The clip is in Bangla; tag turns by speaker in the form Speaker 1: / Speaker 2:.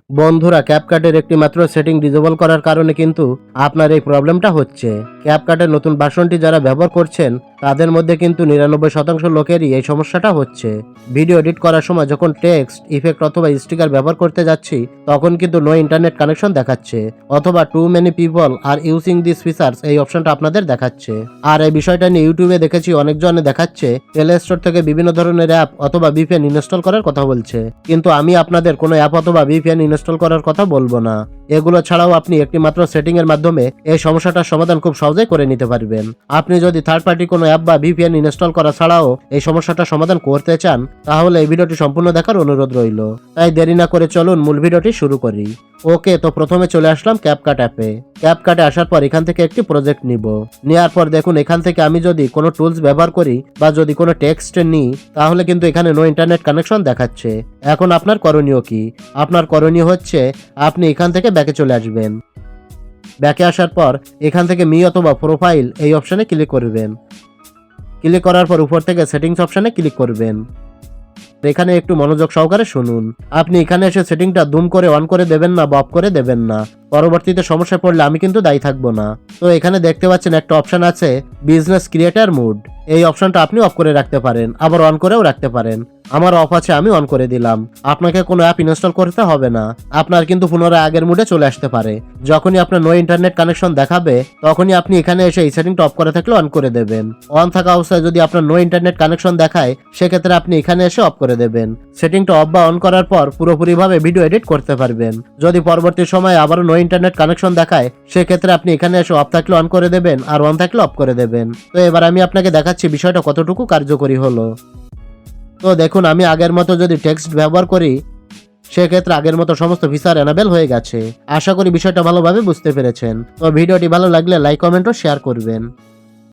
Speaker 1: বন্ধুরা, ক্যাপকাটের একটি মাত্র সেটিং ডিসেবল করার কারণে কিন্তু আপনার এই প্রবলেমটা হচ্ছে। ক্যাপকাটের নতুন ভার্সনটি যারা ব্যবহার করছেন তাদের মধ্যে কিন্তু 99% লোকেরই এই সমস্যাটা হচ্ছে। ভিডিও এডিট করার সময় যখন টেক্সট, ইফেক্ট অথবা স্টিকার ব্যবহার করতে যাচ্ছি তখন কিন্তু নো ইন্টারনেট কানেকশন দেখাচ্ছে, অথবা too many people are using this features এই অপশনটা আপনাদের দেখাচ্ছে। আর এই বিষয়টা নিয়ে ইউটিউবে দেখেছি অনেকজনে দেখাচ্ছে প্লে স্টোর থেকে বিভিন্ন ধরনের অ্যাপ অথবা ভিপিএন ইনস্টল করার কথা বলছে, কিন্তু আমি আপনাদের কোনো অ্যাপ অথবা ভিপিএন ইনস্টল করার কথা বলবো না। এগুলো ছাড়াও আপনি একটি মাত্র সেটিং এর মাধ্যমে এই সমস্যাটার সমাধান খুব সহজেই করে নিতে পারবেন। আপনি যদি থার্ড পার্টি কোনো অ্যাপ বা ভিপিএন ইনস্টল করা ছাড়াও এই সমস্যাটার সমাধান করতে চান তাহলে এই ভিডিওটি সম্পূর্ণ দেখার অনুরোধ রইল। তাই দেরি না করে চলুন মূল ভিডিওটি শুরু করি। ওকে, তো প্রথমে চলে আসলাম ক্যাপকাট অ্যাপে। ক্যাপকাটে আসার পর এখান থেকে একটি প্রজেক্ট নিব। নেওয়ার পর দেখুন এখান থেকে আমি যদি কোনো টুলস ব্যবহার করি বা যদি কোনো টেক্সট নিই তাহলে কিন্তু এখানে নো ইন্টারনেট কানেকশন দেখাচ্ছে। এখন আপনার করণীয় কি? আপনার করণীয় হচ্ছে আপনি এখান থেকে ব্যাকে চলে আসবেন। ব্যাকে আসার পর এখান থেকে মি অথবা প্রোফাইল এই অপশানে ক্লিক করবেন। ক্লিক করার পর উপর থেকে সেটিংস অপশানে ক্লিক করবেন। এখানে একটু মনোযোগ সহকারে শুনুন। আপনি এখানে এসে সেটিংটা দুম করে অন করে দেবেন না বা অফ করে দেবেন না। পরবর্তীতে সমস্যায় পড়লে আমি কিন্তু দায়ী থাকবো না। তো এখানে দেখতে পাচ্ছেন একটা অপশন আছে বিজনেস ক্রিয়েটার মুড। এই অপশনটা আপনি অফ করে রাখতে পারেন, আবার অন করেও রাখতে পারেন। আমার অফ আছে, আমি অন করে দিলাম। আপনাকে কোনো অ্যাপ ইনস্টল করতে হবে না। আপনার কিন্তু পুনরায় আগের মুডে চলে আসতে পারে। যখনই আপনার নো ইন্টারনেট কানেকশন দেখাবে তখনই আপনি এখানে এসে এই সেটিংটা অফ করে থাকলে অন করে দেবেন। অন থাকা অবস্থায় যদি আপনার নো ইন্টারনেট কানেকশন দেখায় সেক্ষেত্রে আপনি এখানে এসে অফ করে দেবেন। সেটিংটা অফ বা অন করার পর পুরোপুরিভাবে ভিডিও এডিট করতে পারবেন। যদি পরবর্তী সময়ে আবারও নো ইন্টারনেট কানেকশন দেখায় সেক্ষেত্রে আপনি এখানে এসে অফ থাকলে অন করে দেবেন আর অন থাকলে অফ করে দেবেন। তো এবার আমি আপনাকে দেখাচ্ছি বিষয়টা কতটুকু কার্যকরী হলো। তো দেখুন আমি আগের মতো যদি টেক্সট ব্যবহার করি সেক্ষেত্রে আগের মতো সমস্ত ফিচার এনাবেল হয়ে গেছে। আশা করি বিষয়টা ভালোভাবে বুঝতে পেরেছেন। তো ভিডিওটি ভালো লাগলে লাইক, কমেন্ট ও শেয়ার করবেন।